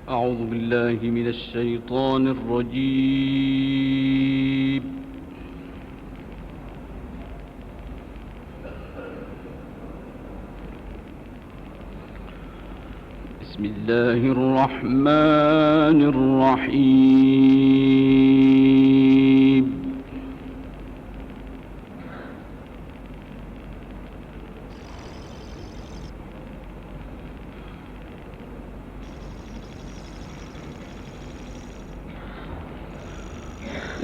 أعوذ بالله من الشيطان الرجيم. بسم الله الرحمن الرحيم.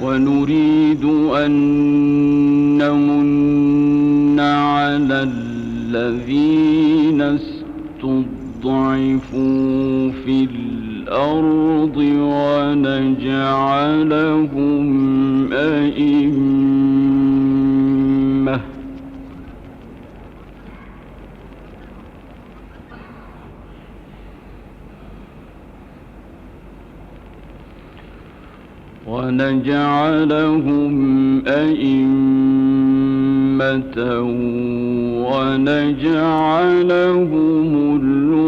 ونريد أن نمن على الذين استضعفوا في الأرض ونجعلهم أئمة ونجعلهم الوارثين.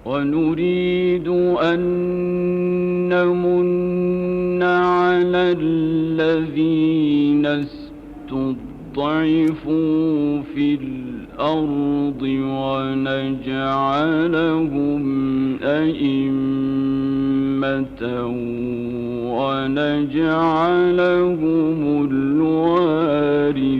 ونريد أن نمن على الذين استضعفوا في الأرض ونجعلهم أئمة ونجعلهم الوارثين.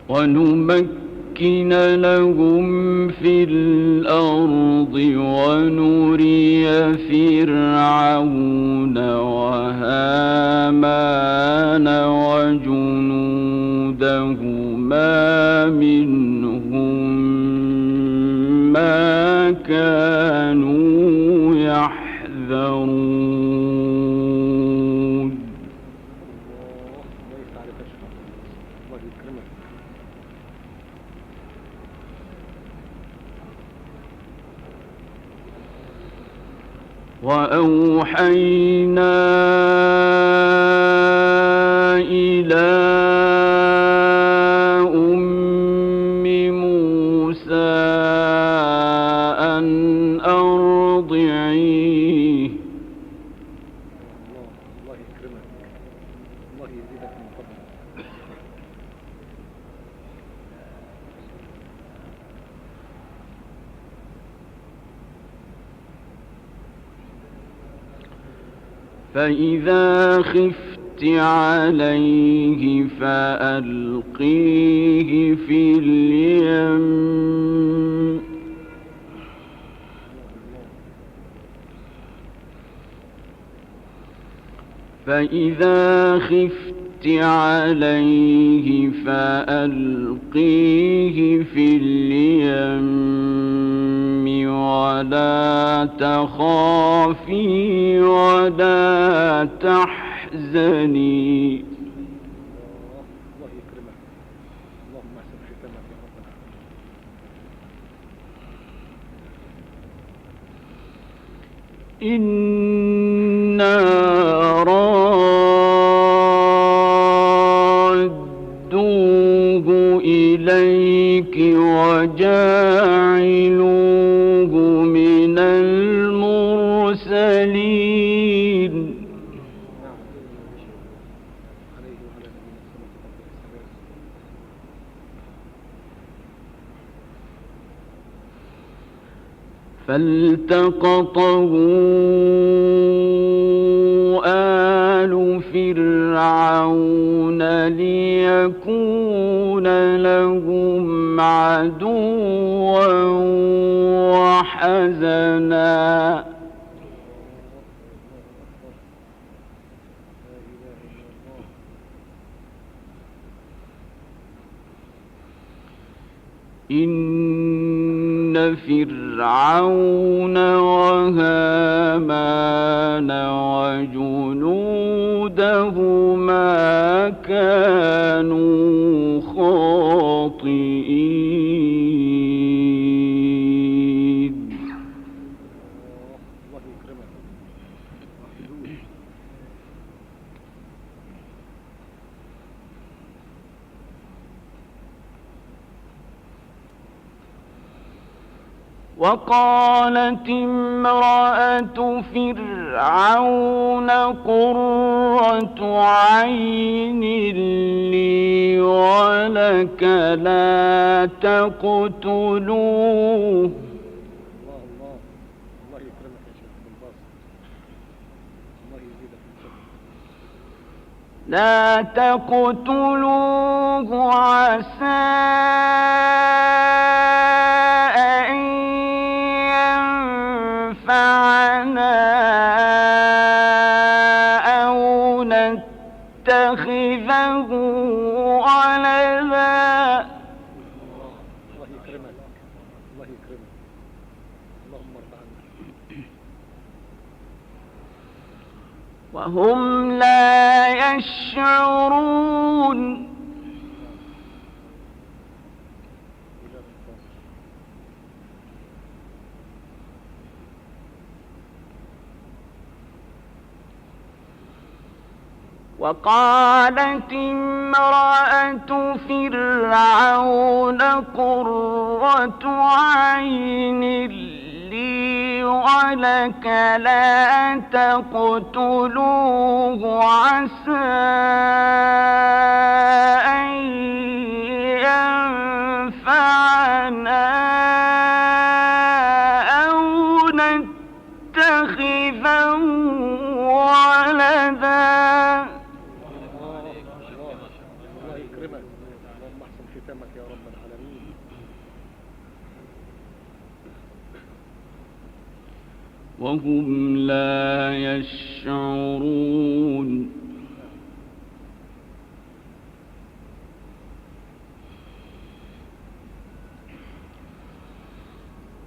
ونمكن لهم في الأرض ونري فرعون وهامان وجنودهما منهم ما كانوا يحذرون. وأوحينا إلى أم موسى أن أرضعيه فإذا خفت عليه فألقيه في اليم فإذا خفت عليه فألقيه في اليم ولا تخافي ولا تحزني إنا رادوه إليك وجاعلوه من المرسلين. فالتقطه آل فرعون ليكون لهم عدوا وحزنا إن فرعون وهامان وجنودهما كانوا خاطئين. الله يكرمك. وقالت امرأة فرعون قرة عين لي ولك لا تقتلوه. الله يكرمك يا شيخ بن باز، الله يزيدك من فضله. لا تقتلوه عسى أن ينفعنا أو نتخذه ولدا. الله يكرمك، الله يكرمك، اللهم ارضى عنك. وهم لا يشعرون. وقالت امرأة فرعون قرة عين لي ولك لا تقتلوه عسى أن ينفعنا أو نتخذه ولدا. الله يكرمك، اللهم احسن ختامك يا رب العالمين. وهم لا يشعرون.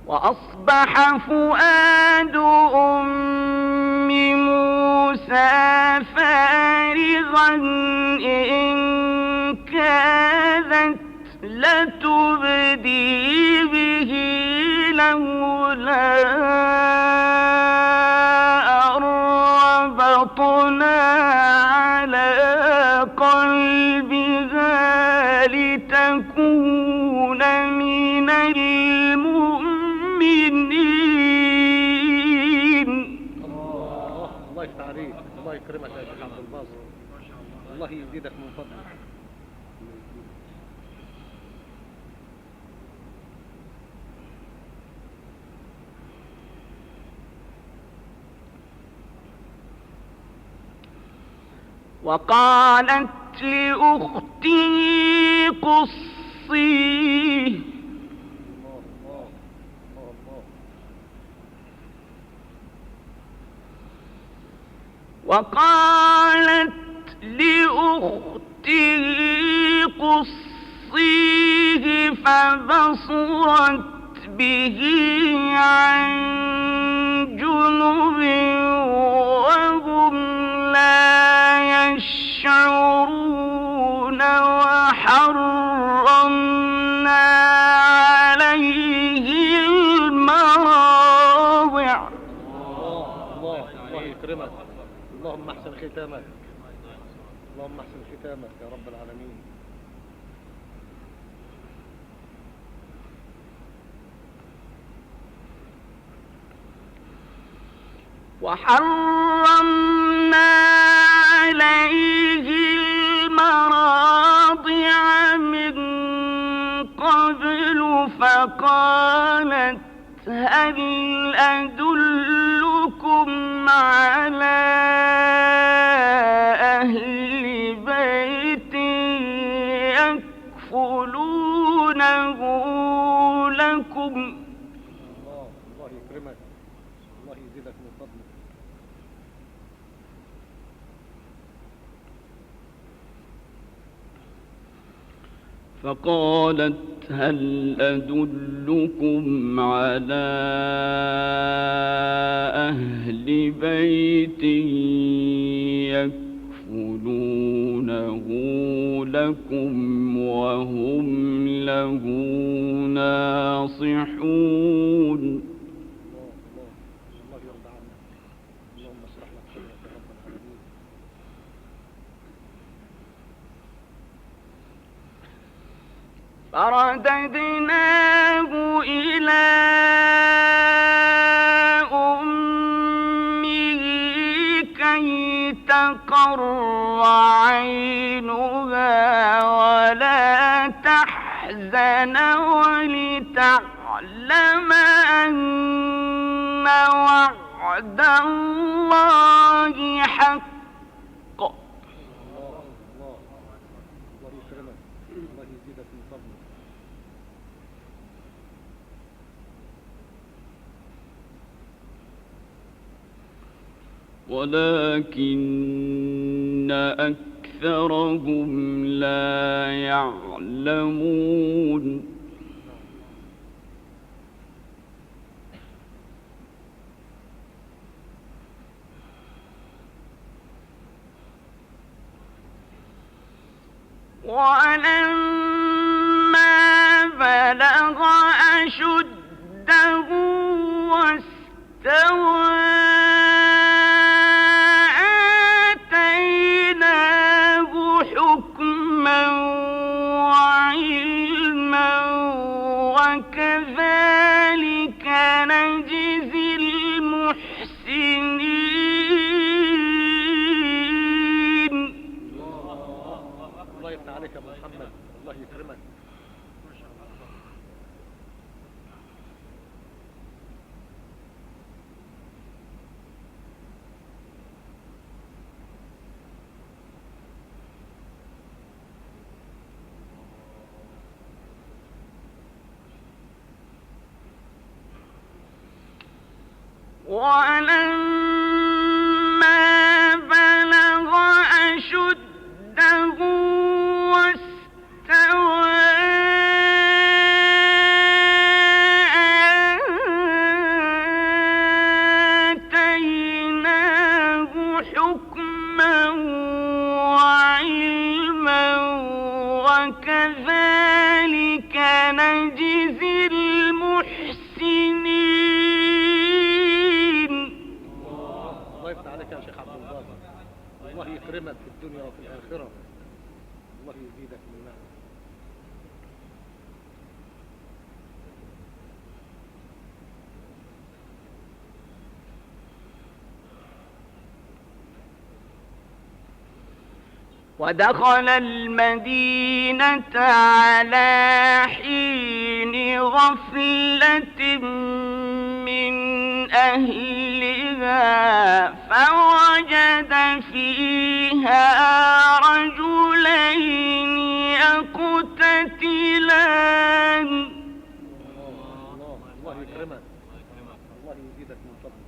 وأصبح فؤاد أم موسى فارغا إن كادت لتبدي به لولا أن ربطنا على قلبها لتكون من المؤمنين. الله يفتح عليك، الله يكرمك يا شيخ عبد الباسط، الله يزيدك من فضلك. وقالت لأخته قصيه. وقالت لأخته قصيه فبصرت به عن جنب وهم لا يشعرون. وحرمنا عليه المراضع. الله يكرمك، اللهم احسن ختامك، اللهم احسن ختامك يا رب العالمين. وحرمنا عليه المراضع من قبل فقالت هل أدلكم على أهل بيت يكفلونه لكم. الله يكرمك، الله يزيدك من فضلك. فقالت هل أدلكم على أهل بيت يكفلونه لكم وهم له ناصحون الله يرضى عنك. اللهم اشرح لك صدرك يا رب العالمين. فرددناه إلى أمه كي تقر عينها ولا تحزن ولتعلم أن وعد الله حق. الله يكرمك. الله يزيدك من فضله. ولكن أكثرهم لا يعلمون. ولما بلغ أشده واستوى آتيناه حكما وعلما وكذلك نجزي المحسنين. الله يفتح عليك يا ابو محمد. الله يكرمك. ولما بلغ أشده واستوى آتيناه حكما وعلما وكذلك نجزي المحسنين. الله يفتح عليك يا شيخ عبد الباسط. الله يكرمك في الدنيا وفي الآخرة. الله يزيدك من نعمه. ودخل المدينة على حين غفلة من أهلها فوجد فيها رجلين يقتتلان. الله يكرمك. الله يزيدك من فضله.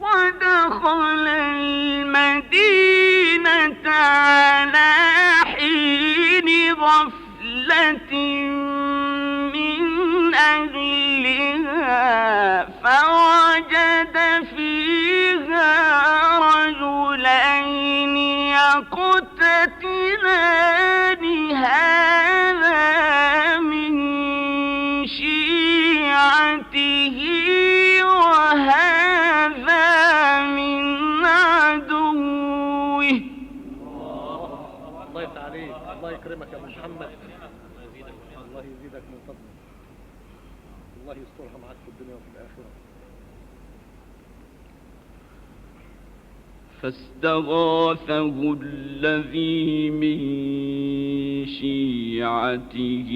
ودخل المدينة على حين غفلة من أهلها فوجد فيها رجلين يقتتلان هذا من شيعته وهذا من عدوه. الله يفتح عليك. الله يكرمك يا ابو محمد. الله يزيدك من فضله. الله يسترها معك في الدنيا وفي الآخرة. فاستغاثه الذي من شيعته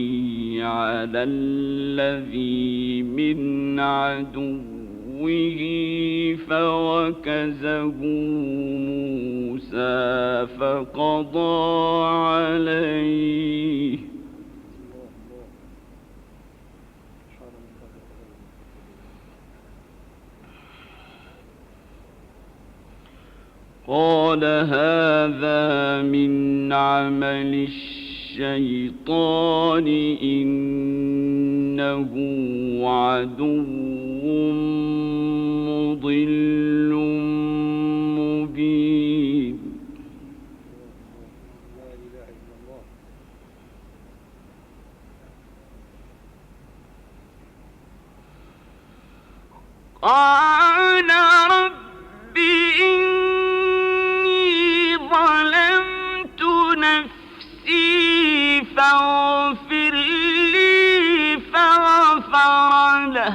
على الذي من عدوه فوكزه موسى فقضى عليه. قال هذا من عمل الشيطان إنه عدو مضل مبين. لا إله إلا الله. قال رب إني ظلمت نفسي فاغفر لي فغفر له.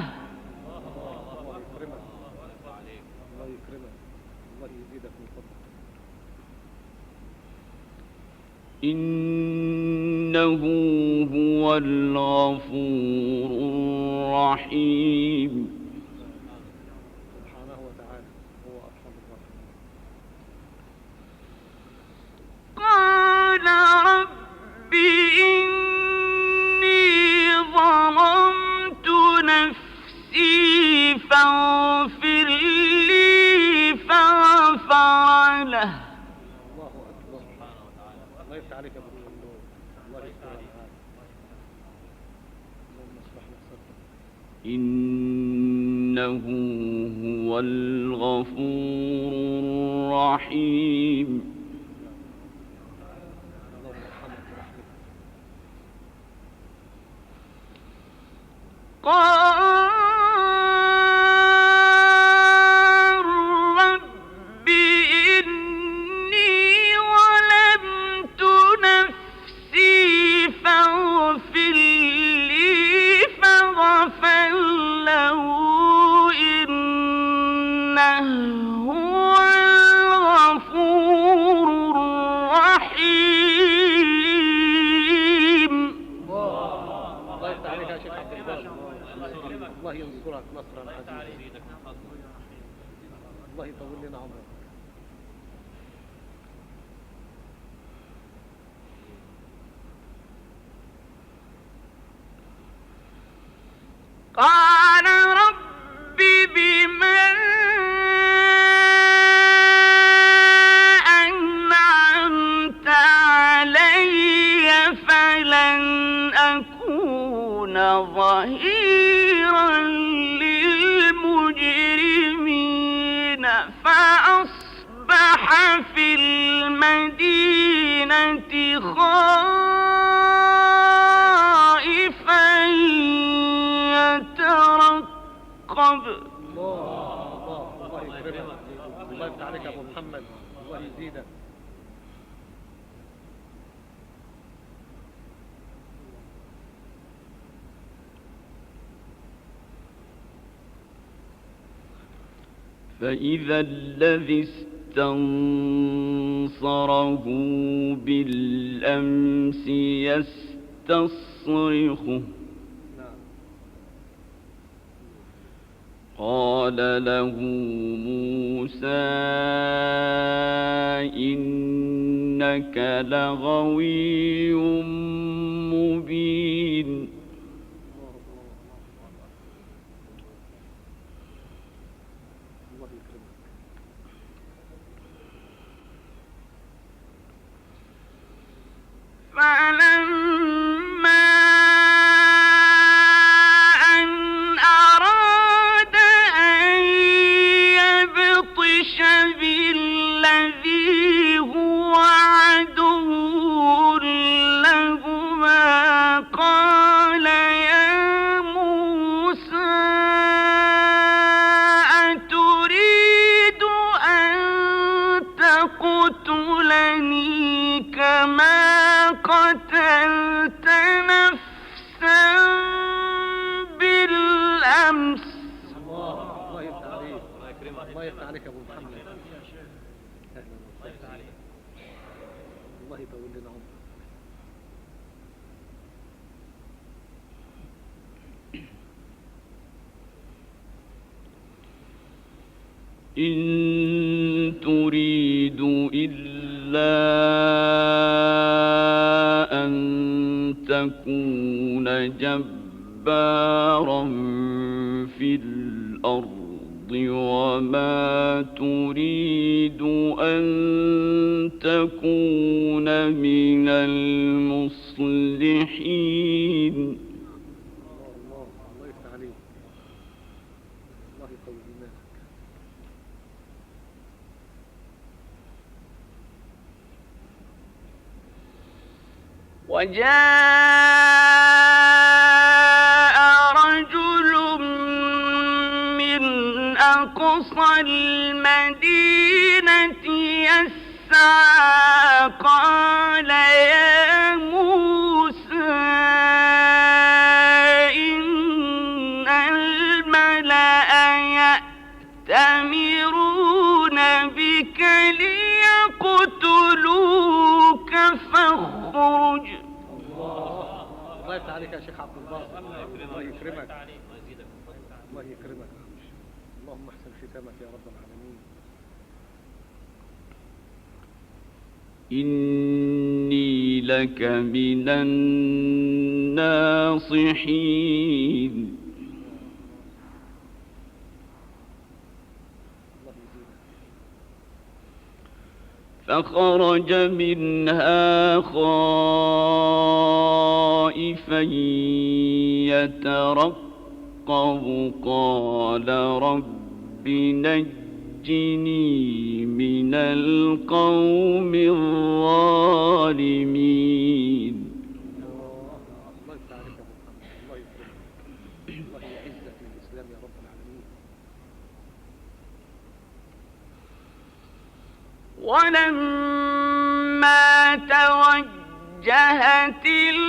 الله يكرمك، الله يكرمك، الله يزيدك من فضلك. إنه هو الغفور الرحيم. سبحانه وتعالى هو أرحم الراحمين. قال رب إني ظلمت نفسي فاغفر لي فغفر له. الله أكبر. الله يفتح عليك يا أبو الحمدون. الله يستر الحال. اللهم اشرح لك صدرك. إنه هو الغفور الرحيم. اللهم ارحمك برحمتك. قال رب إني ظلمت نفسي فاغفر لي فغفر له إنه هو الغفور الرحيم. الله يفتح عليك يا شيخ عبد الباسط. الله ينصرك نصرا عزيزا. الله يطول لنا عمرك. قال رب بما أنعمت علي فلن أكون ظهيرا للمجرمين فأصبح في المدينة خائفا يترقب. الله يكرمك. الله يفتح عليك يا أبو محمد. الله يزيدك. فإذا الذي استنصره بالأمس يستصرخه قال له موسى إنك لغوي مبين. الله يكرمك. فلما أن أراد أن يبطش بالذي هو عدو لهما قال يا موسى أتريد أن تقتلني كما قتلت نفسا بالأمس. الله يفتح عليك. الله يفتح عليك يا أبو محمد. أهلا وسهلا. الله يطول لنا عمرك. إن تريد إلا أن تكون جبارا في الأرض وما تريد أن تكون من المصلحين. الله يفتح عليك. الله يقوي إيمانك. وجاء رجل من أقصى المدينة يسعى قال يا موسى إن الملأ يأتمرون بك ليقتلوك فاخرج. الله يفتح عليك يا شيخ عبد الباسط. الله يكرمك. الله يكرمك. اللهم احسن ختامك يا رب العالمين. إني لك من الناصحين. فخرج منها خائفا يترقب قال رب نجني من القوم الظالمين. الله يفتح عليك يا محمد. الله يكرمك. الله يعزك للإسلام يا رب العالمين. ولما توجه تلقاء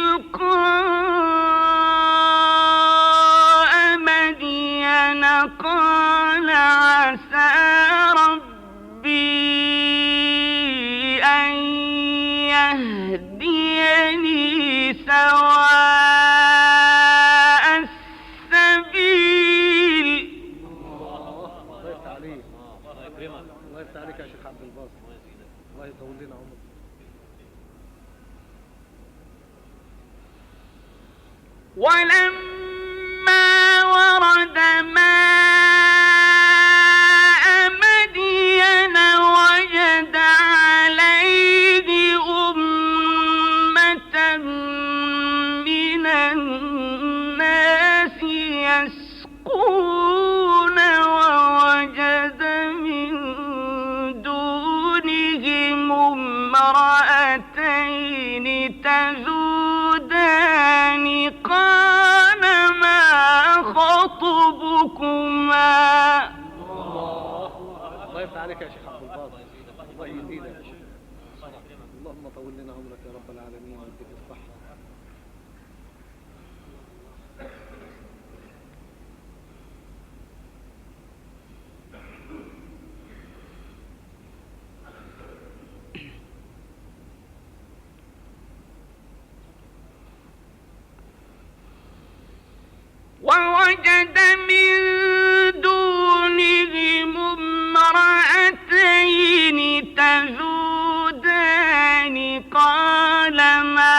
مدين قال عسى ربي أن يهديني سواء السبيل. الله يفتح عليك. الله يفتح عليك يا شيخ عبد الباسط. الله يطول لنا عمرك. ولما ورد ماء مدين وجد عليه أمة من الناس يسقون ووجد من دونهم امرأتين تذودان قال ما خطبكما. الله يفتح عليك يا شيخ عبد الباسط. الله يزيدك. اللهم طول لنا عمرك يا رب العالمين ويديك الصحة. ووجد من دونهم امرأتين تذودان قال ما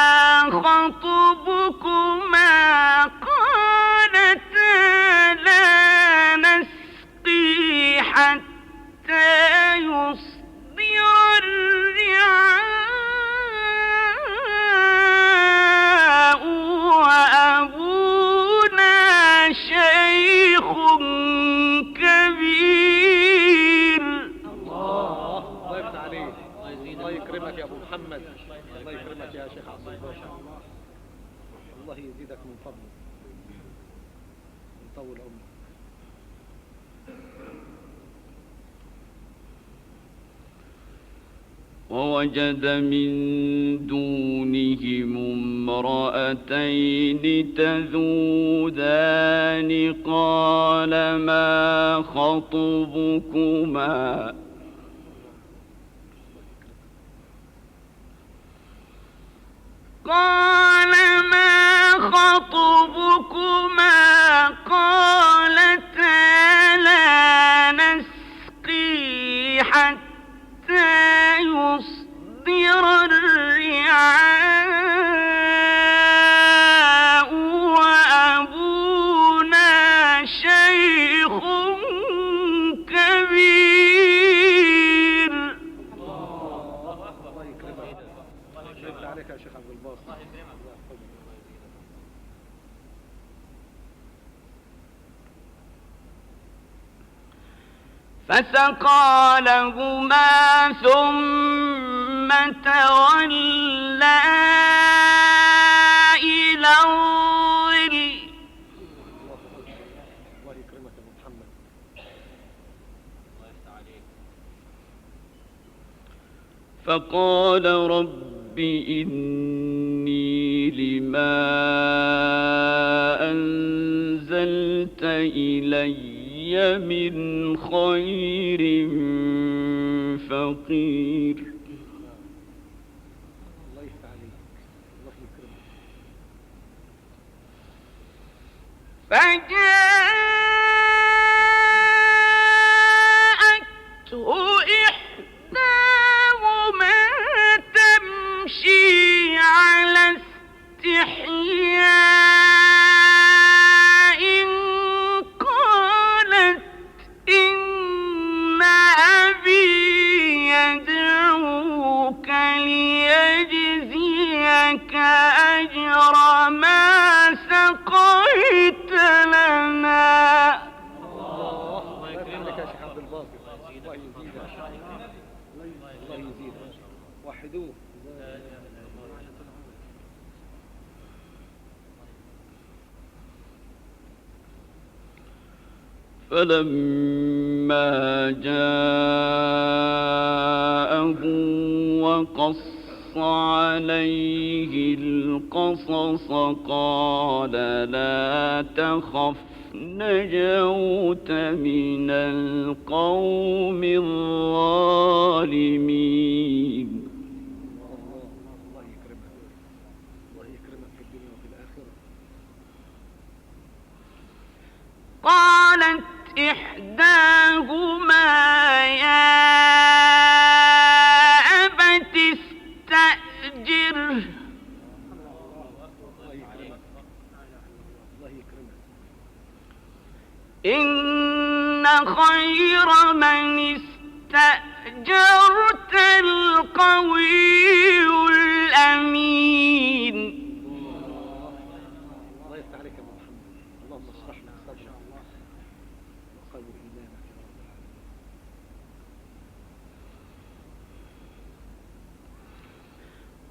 خطبكما قالتا لا نسقي حتى يصدر الرعاء وأبونا شيخ كبير. الله يفتح عليك. الله يكرمك يا ابو محمد. الله يكرمك يا شيخ عبد الباسط. الله يزيدك من فضله. يطول عمرك. ووجد من دونهم امرأتين تذودان قال ما خطبكما قال ما خطبكما قالتا لا نسقي حتى يصدر الرعاء وأبونا شيخ كبير. فسقى لهما ثم تولى إلى الظل. الله يكرمك يا محمد. فقال رب إني لما أنزلت إلي من خير فقير. الله يفتح عليك. الله يكرمك. فجاءته إحداهما تمشي على استحياء قالت إن أبي يدعوك ليجزيك أجر ما سقيت لنا. الله يكرمك يا شيخ عبد الباسط. الله يزيدك. الله يزيدك. وحدوه. فلما جاءه وقص عليه القصص قال لا تخف نجوت من القوم الظالمين. الله يكرمك. الله يكرمك في الدنيا وفي الآخرة. قالت إحداهما يا أبت استأجره الله يكرمك. الله يكرمك. إن خير من استأجرت القوي الأمين. الله يفتح عليك يا محمد. اللهم اشرح لنا صدرك وقوي إيمانك يا رب العالمين.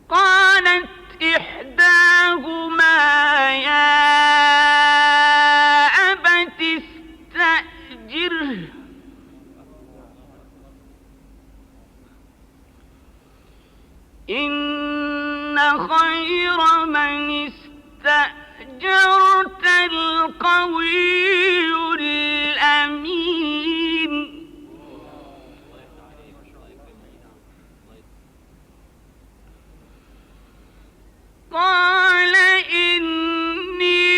قالت إحداهما يا أبت استأجره إن خير من استأجرت القوي الأمين. قال إني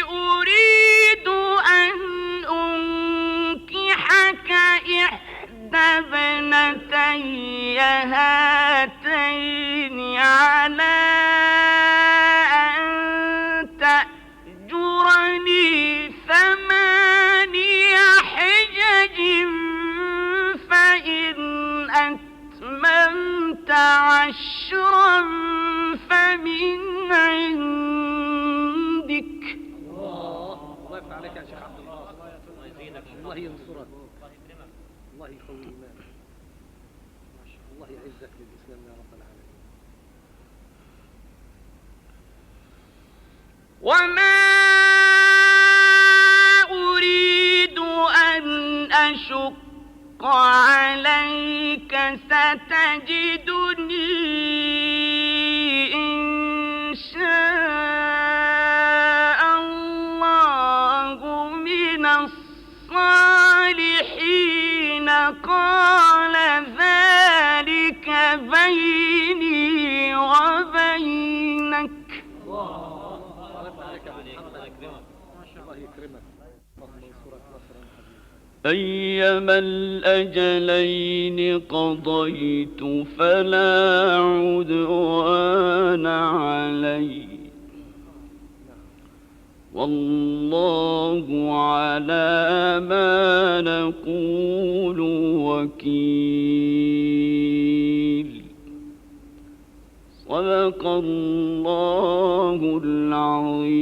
أريد أن أنكحك إحدى ابنتي هاتين على أن تأجرني 8 حجج فإن أتممت 10 فمن عندك. الله يفتح عليك يا شيخ عبد الباسط. الله يزيدك. الله ينصرك. الله يقوي إيمانك. الله يعزك للإسلام يا رب العالمين. وما أريد أن أشق عليك ستجدني إن شاء الله من الصالحين. قال ذلك بيني وبينك. الله يفتح عليك يا محمد. الله يكرمك. اللهم انصرك نصرا عزيزا. أيما الأجلين قضيت فلا عدوان علي والله على ما نقول وكيل. صدق الله العظيم.